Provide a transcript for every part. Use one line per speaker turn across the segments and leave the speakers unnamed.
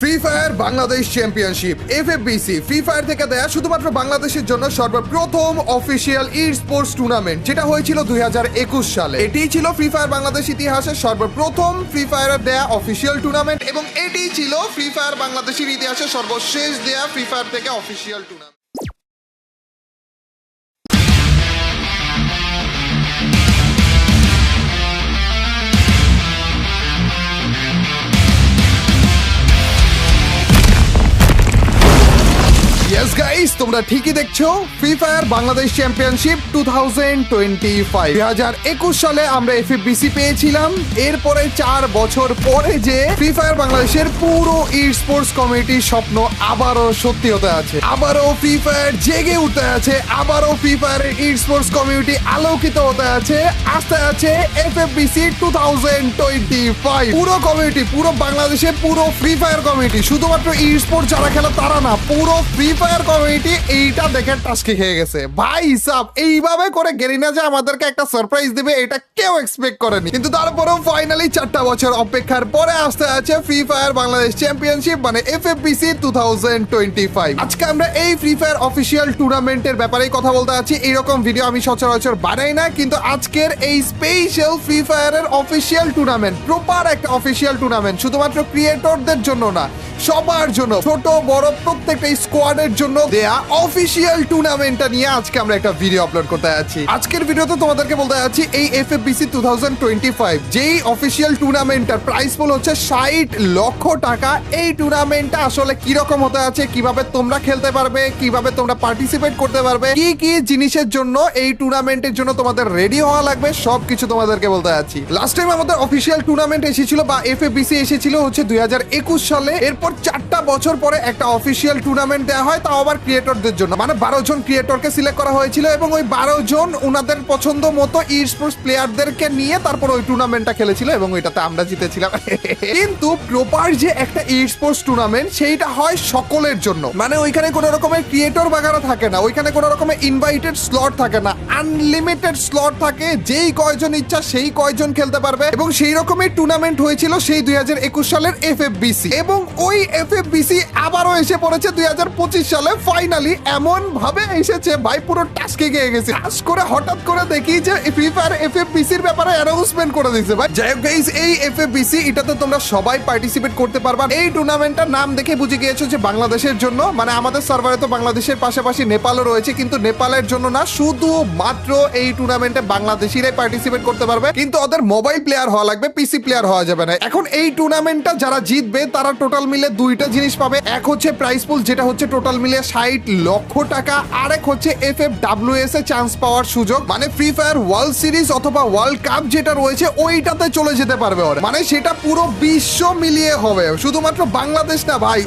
Free fire Bangladesh championship FFBC free fire থেকে দেয়া শুধুমাত্র বাংলাদেশের জন্য সর্বপ্রথম অফিসিয়াল ই স্পোর্টস টুর্নামেন্ট, যেটা হয়েছিল 2021 সালে। এটিই ছিল ফ্রি ফায়ার বাংলাদেশ ইতিহাসের সর্বপ্রথম ফ্রি ফায়ারের দেয়া অফিসিয়াল টুর্নামেন্ট এবং এটিই ছিল ফ্রি ফায়ার বাংলাদেশের ইতিহাসে সর্বশেষ দেয়া ফ্রি ফায়ার থেকে অফিসিয়াল টুর্নামেন্ট। ইয়েস গাইস, তোমরা ঠিকই দেখছো, ফ্রি ফায়ার বাংলাদেশ চ্যাম্পিয়নশিপ 2025 2021 সালে আমরা এফএফবিসি পেয়েছিলাম। এরপরে 4 বছর পরে যে ফ্রি ফায়ার বাংলাদেশের পুরো ই স্পোর্টস কমিউনিটির স্বপ্ন আবারও সত্যি হতে আছে, আবারও ফ্রি ফায়ার জেগে উঠতে আছে, আবারও ফ্রি ফায়ারের ই স্পোর্টস কমিউনিটি আলোকিত হতে আছে। আসতে আছে এফএফবিসি 2025। পুরো কমিউনিটি, পুরো বাংলাদেশের পুরো ফ্রি ফায়ার কমিউনিটি, শুধুমাত্র ই স্পোর্টস যারা খেলে তারা না, পুরো ফ্রি ফায়ার কমিউনিটি এইটা দেখে টাস্কি খেয়ে গেছে। ভাই সাব, এইভাবে করে গেরিনা যে আমাদেরকে একটা সারপ্রাইজ দিবে এটা কেউ এক্সপেক্ট করেনি, কিন্তু তারপরেও ফাইনালি 4টা বছর অপেক্ষার পরে আসতে আছে ফ্রি ফায়ার বাংলাদেশ চ্যাম্পিয়নশিপ মানে এফএফবিসি 2025। আজকে আমরা এই ফ্রি ফায়ার অফিসিয়াল টুর্নামেন্টের ব্যাপারেই কথা বলতে আছি। এইরকম ভিডিও আমি সচরাচর বানাই না, কিন্তু আজকের এই স্পেশাল ফ্রি ফায়ারের অফিসিয়াল টুর্নামেন্ট, প্রপার একটা অফিসিয়াল টুর্নামেন্ট, শুধুমাত্র ক্রিয়েটরদের জন্য না, সবার জন্য, ছোট বড় প্রত্যেকটা স্কোয়াডের জন্য দেয়া অফিসিয়াল টুর্নামেন্টটা নিয়ে আজকে আমরা একটা ভিডিও আপলোড করতে যাচ্ছি। আজকের ভিডিওতে তোমাদেরকে বলতে যাচ্ছি এই এফএফবিসি 2025 যেই অফিসিয়াল টুর্নামেন্টটার প্রাইস পুল হচ্ছে 60 লক্ষ টাকা। এই টুর্নামেন্টটা আসলে কি রকম হতে আছে, কিভাবে তোমরা খেলতে পারবে, কিভাবে তোমরা পার্টিসিপেট করতে পারবে, কি কি জিনিসের জন্য এই টুর্নামেন্টের জন্য তোমাদের রেডি হওয়া লাগবে, সবকিছু তোমাদেরকে বলতে যাচ্ছি। লাস্ট টাইম আমাদের অফিসিয়াল টুর্নামেন্ট এসেছিল বা এফএফবিসি এসেছিল হচ্ছে 2021 সালে। এরপর 4টা বছর পরে একটা অফিসিয়াল টুর্নামেন্ট দেওয়া হয়, তাও আবার ক্রিয়েটরদের জন্য, মানে 12 জন ক্রিয়েটরকে সিলেক্ট করা হয়েছিল এবং ওই 12 জন ওনাদের পছন্দ মতো ই স্পোর্টস প্লেয়ারদেরকে নিয়ে তারপর ওই টুর্নামেন্টটা খেলেছিল এবং ওইটাতে আমরা জিতেছিলাম। কিন্তু প্রপার যে একটা ই স্পোর্টস টুর্নামেন্ট সেইটা হয় সকলের জন্য, মানে ওইখানে কোনো রকমের ক্রিয়েটর বাগারা থাকে না, ওইখানে কোনো রকমের ইনভাইটেড স্লট থাকে না, আনলিমিটেড স্লট থাকে, যেই কয়জন ইচ্ছা সেই কয়জন খেলতে পারবে। এবং সেই রকমের টুর্নামেন্ট হয়েছিল সেই 2021 সালের এফএফবিসি, এবং ওই এফএফবিসি আবারও এসে পড়েছে 2025 সালে। ফাইনালি এমন ভাবে এসেছে ভাই, পুরো টাস্কে গিয়ে গেছে। টাস্ক করে হঠাৎ করে দেখি যে ফ্রি ফায়ার এফএফবিসির ব্যাপারে অ্যানাউন্সমেন্ট করে দিয়েছে ভাই। যাই হোক গাইস, এই এফএফবিসি এটাতে তোমরা সবাই পার্টিসিপেট করতে পারবা। এই টুর্নামেন্টটার নাম দেখে বুঝে গিয়েছো যে বাংলাদেশের জন্য, মানে আমাদের সার্ভারে তো বাংলাদেশের পাশাপাশি নেপালও রয়েছে, কিন্তু নেপালের জন্য না, শুধু মাত্র এই টুর্নামেন্টে বাংলাদেশিরাই পার্টিসিপেট করতে পারবে, কিন্তু ওদের মোবাইল প্লেয়ার হওয়া লাগবে, পিসি প্লেয়ার হওয়া যাবে না। এখন এই টুর্নামেন্টটা যারা জিতবে তারা টোটাল মিলে দুইটা জিনিস পাবে। এক হচ্ছে প্রাইস পুল, যেটা হচ্ছে টোটাল মিলে 60 লক্ষ টাকা, আরেক হচ্ছে এফএফডব্লিউএস এ চান্স পাওয়ার সুযোগ, মানে ফ্রি ফায়ার ওয়ার্ল্ড সিরিজ অথবা ওয়ার্ল্ড কাপ যেটা রয়েছে ওইটাতে চলে যেতে পারবে ওরা, মানে সেটা পুরো বিশ্ব মিলিয়ে হবে, শুধুমাত্র বাংলাদেশ না ভাই,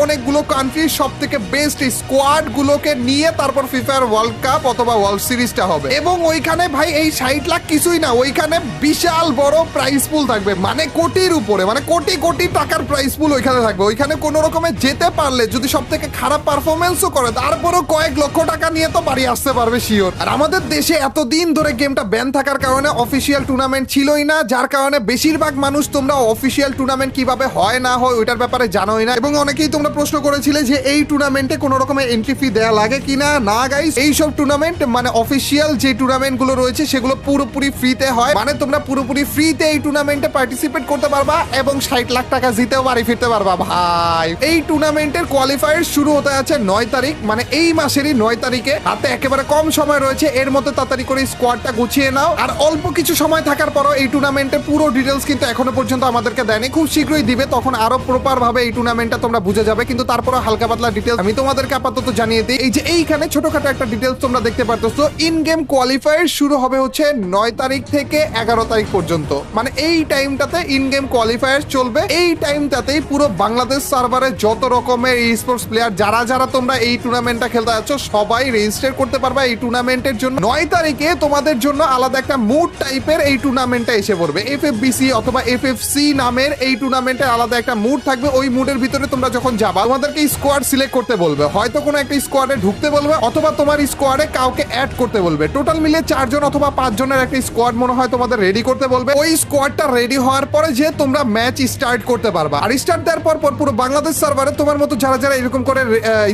অনেকগুলো কান্ট্রির সব থেকে বেস্ট স্কোয়াড গুলোকে নিয়ে তারপর ফ্রি ফায়ার ওয়ার্ল্ড কাপ অথবা ওয়ার্ল্ড সিরিজটা হবে। এবং ওইখানে ভাই এই 60 লাখ কিছুই না, ওইখানে বিশাল বড় প্রাইস পুল থাকবে, মানে কোটির উপরে, মানে কোটি কোটি টাকার প্রাইস পুল ওইখানে থাকবে। ওইখানে কোনো রকমে যেতে পারলে, যদি সব থেকে খারাপ পারফরমেন্সও করে, তারপরও কয়েক লক্ষ টাকা নিয়ে তো বাড়ি আসতে পারবে শিওর। আর আমাদের দেশে এতদিন ধরে গেমটা ব্যান থাকার কারণে অফিসিয়াল টুর্নামেন্ট ছিলই না, যার কারণে বেশিরভাগ মানুষ তোমরা অফিসিয়াল টুর্নামেন্ট কিভাবে হয় না হয় ওইটার ব্যাপারে জানোই না। এবং অনেকেই তোমরা প্রশ্ন করেছিলে যে এই টুর্নামেন্টে কোনো রকমের এন্ট্রি ফি দেওয়া লাগে কিনা। না গাইস, এইসব টুর্নামেন্ট মানে অফিসিয়াল যে টুর্নামেন্ট গুলো রয়েছে সেগুলো পুরোপুরি ফ্রিতে হয়, মানে তোমরা পুরোপুরি ফ্রিতে এই টুর্নামেন্টে পার্টিসিপেট করতে পারবা এবং 60 লাখ টাকা জিতেও বাড়ি ফিরতে পারবা ভাই। এই টুর্নামেন্টের কোয়ালিফায়ার শুরু হতে আছে 9 তারিখ, মানে এই মাসেরই 9 তারিখে। হাতে একেবারে কম সময় রয়েছে, এর মধ্যে তাড়াতাড়ি করে স্কোয়াডটা গুছিয়ে নাও। আর অল্প কিছু সময় থাকার পরও এই টুর্নামেন্টের পুরো ডিটেলস কিন্তু এখনো পর্যন্ত আমাদেরকে দেয়নি, খুব শীঘ্রই দিবে, তখন আরো প্রপার ভাবে এই টুর্নামেন্টটা তোমরা বুঝে যাবে। কিন্তু তারপরে হালকা পাতলা ডিটেলস আমি তোমাদেরকে আপাতত জানিয়ে দিই। এই যে এইখানে ছোটখাটো একটা ডিটেলস তোমরা দেখতে পারতেছো, ইন গেম কোয়ালিফায়ার শুরু হবে হচ্ছে 9 তারিখ থেকে 11 তারিখ পর্যন্ত, মানে এই টাইমটাতে ইন গেম কোয়ালিফায়ার চলবে। এই টাইমটাতেই পুরো বাংলাদেশ সার্ভারে যত রকমের ই স্পোর্টস প্লেয়ার যারা তোমরা এই টুর্নামেন্টটা খেলতে যাচ্ছ সবাই রেজিস্টার করতে পারবে এই টুর্নামেন্টের জন্য। 9 তারিখে তোমাদের জন্য আলাদা একটা মুড টাইপের এই টুর্নামেন্টটা এসে পড়বে। এফএফবিসি অথবা এফএফসি নামের এই টুর্নামেন্টে আলাদা একটা মুড থাকবে। ওই মুডের ভিতরে তোমরা যখন যাবা তোমাদেরকে স্কোয়াড সিলেক্ট করতে বলবে, হয়তো কোনো একটা স্কোয়াডে ঢুকতে বলবে অথবা তোমার স্কোয়াডে কাউকে অ্যাড করতে বলবে। টোটাল মিলে 4 জন অথবা 5 জনের একটা স্কোয়াড মনে হয় তোমাদের রেডি করতে বলবে। ওই স্কোয়াডটা রেডি হওয়ার পরে যে তোমরা ম্যাচ স্টার্ট করতে পারবা, আর স্টার্ট দেওয়ার পর পুরো বাংলাদেশ আমাদের সার্ভারে তোমার মতো যারা যারা এরকম করে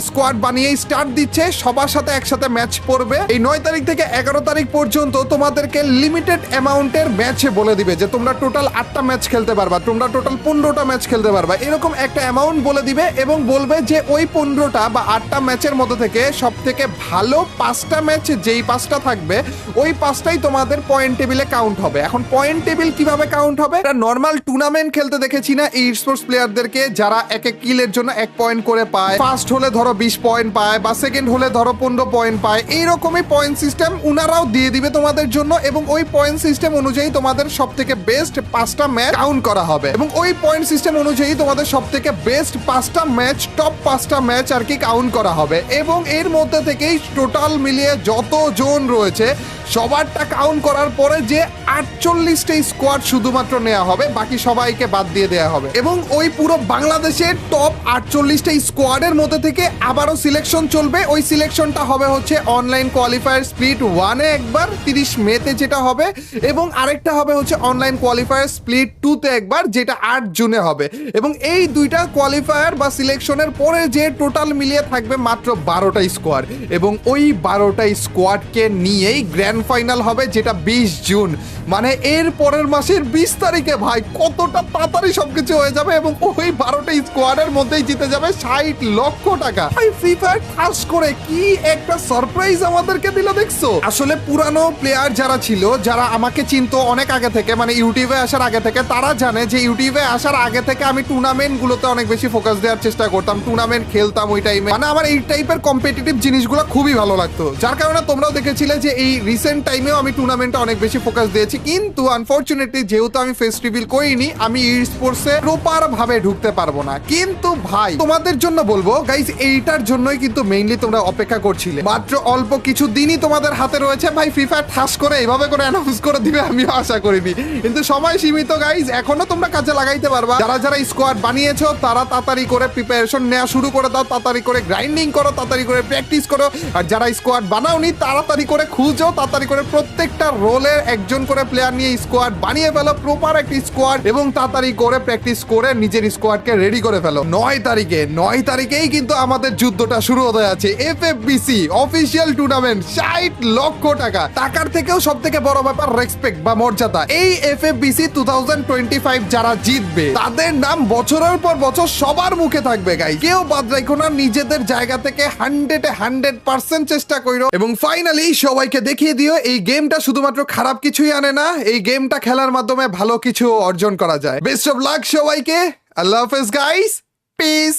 স্কোয়াড বানিয়ে স্টার্ট দিচ্ছে সবার সাথে একসাথে ম্যাচ পড়বে। এই 9 তারিখ থেকে 11 তারিখ পর্যন্ত তোমাদেরকে লিমিটেড অ্যামাউন্টের ম্যাচ বলে দিবে যে তোমরা টোটাল 8টা ম্যাচ খেলতে পারবা, তোমরা টোটাল 15টা ম্যাচ খেলতে পারবা, এরকম একটা অ্যামাউন্ট বলে দিবে এবং বলবে যে ওই 15টা বা 8টা ম্যাচের মধ্যে থেকে সব থেকে ভালো 5টা ম্যাচ যেই 5টা থাকবে ওই 5টাই তোমাদের পয়েন্ট টেবিলে কাউন্ট হবে। এখন পয়েন্ট টেবিল কিভাবে কাউন্ট হবে? এটা নর্মাল টুর্নামেন্ট খেলতে দেখেছি না এই স্পোর্টস প্লেয়ারদেরকে, যারা এক এক কিলের জন্য 1 পয়েন্ট করে পায়, ফার্স্ট হলে ধরো 20 পয়েন্ট পায় বা সেকেন্ড হলে ধরো 15 পয়েন্ট পায়, এইরকমই পয়েন্ট সিস্টেম উনারাও দিয়ে দিবে তোমাদের জন্য এবং ওই পয়েন্ট সিস্টেম অনুযায়ী তোমাদের সব থেকে বেস্ট 5টা ম্যাচ কাউন্ট করা হবে এবং ওই পয়েন্ট সিস্টেম অনুযায়ী তোমাদের সব থেকে বেস্ট 5টা ম্যাচ, টপ 5টা ম্যাচ আর কি কাউন্ট করা হবে এবং এর মধ্যে থেকেই টোটাল মিলিয়ে যত জন রয়েছে সবারটা কাউন্ট করার পরে যে 48টা স্কোয়াড শুধুমাত্র নেওয়া হবে, বাকি সবাইকে বাদ দিয়ে দেওয়া হবে এবং ওই পুরো বাংলাদেশের টপ 48টা স্কোয়াডের মধ্যে থেকে আবারও সিলেকশন চলবে। ওই সিলেকশনটা হবে হচ্ছে অনলাইন কোয়ালিফায়ার স্প্লিট 1-এ একবার 30 মেতে যেটা হবে এবং আরেকটা হবে হচ্ছে অনলাইন কোয়ালিফায়ার স্প্লিট 2-তে একবার যেটা 8 জুনে হবে এবং এই দুইটা কোয়ালিফায়ার বা সিলেকশনের পরে যে টোটাল মিলিয়ে থাকবে মাত্র 12টা স্কোয়াড এবং ওই 12টা স্কোয়াডকে নিয়েই গ্র্যান্ড ফাইনাল হবে যেটা 20 জুন, মানে এর পরের মাসের 20 তারিখে। ভাই কতটা তাড়াতাড়ি সবকিছু হয়ে যাবে এবং ওই 12টা স্কোয়াডের মধ্যেই জিতে যাবে 60 লক্ষ টাকা। ভাই ফ্রি ফায়ার খাস করে কি একটা সারপ্রাইজ আমাদেরকে দিল দেখছো। আসলে পুরানো প্লেয়ার যারা ছিল, যারা আমাকে চিনতো অনেক আগে থেকে, মানে ইউটিউবে আসার আগে থেকে, তারা জানে যে ইউটিউবে আসার আগে থেকে আমি টুর্নামেন্ট গুলোতে অনেক বেশি ফোকাস দেওয়ার চেষ্টা করতাম, টুর্নামেন্ট খেলতাম ওই টাইমে, মানে আমার এই টাইপের কম্পিটিটিভ জিনিসগুলো খুবই ভালো লাগতো, যার কারণে তোমরাও দেখেছিলে যে এই রিসেন্ট টাইমেও আমি টুর্নামেন্টে অনেক বেশি ফোকাস দিয়েছি। কিন্তু আনফরচুনেটলি যেহেতু আমি ফেস রিভিল করিনি, আমি ই স্পোর্টসে প্রপার ভাবে ঢুকতে পারবো না। কিন্তু ভাই তোমাদের জন্য বলবো গাইস, এইটার জন্যই কিন্তু মেইনলি তোমরা অপেক্ষা করছিলে, মাত্র অল্প কিছু দিনই তোমাদের হাতে রয়েছে। ভাই ফ্রি ফায়ার ঠাস করে এইভাবে করে অ্যানাউন্স করে দিবে আমিও আশা করিনি, কিন্তু সময় সীমিত গাইস, এখনো তোমরা কাজে লাগাইতে পারবা। যারা যারা স্কোয়াড বানিয়েছো তারা তাড়াতাড়ি করে প্রিপারেশন নেওয়া শুরু করে দাও, তাড়াতাড়ি করে গ্রাইন্ডিং করো, তাড়াতাড়ি করে প্র্যাকটিস করো। আর যারা স্কোয়াড বানাওনি তাড়াতাড়ি করে খুঁজো, তাড়াতাড়ি করে প্রত্যেকটা রোলের একজন করে প্লেয়ার নিয়ে স্কোয়াড বানিয়ে ফেলো, প্রপার একটা স্কোয়াড, এবং তাড়াতাড়ি করে প্র্যাকটিস করে নিজের স্কোয়াডকে রেডি করে ফেলো। 9 তারিখেই কিন্তু আমাদের যুদ্ধটা শুরু হতে যাচ্ছে। এফএফবিসি অফিসিয়াল টুর্নামেন্ট, 60 লক্ষ টাকা। টাকার থেকেও সব থেকে বড় ব্যাপার রেসপেক্ট বা মর্যাদা। এই এফএফবিসি 2025 যারা জিতবে তাদের নাম বছরের পর বছর সবার মুখে থাকবে গাই, কেউ বাদ রাখো না, নিজেদের জায়গা থেকে 100% চেষ্টা করো এবং ফাইনালি সবাইকে দেখিয়ে দিও এই গেমটা শুধুমাত্র খারাপ কিছুই আনে না, এই গেমটা খেলার মাধ্যমে ভালো কিছু অর্জন করা যায়। বেস্ট অফ লাক সবাইকে, আল্লাহ হাফেজ গাইস, পিস।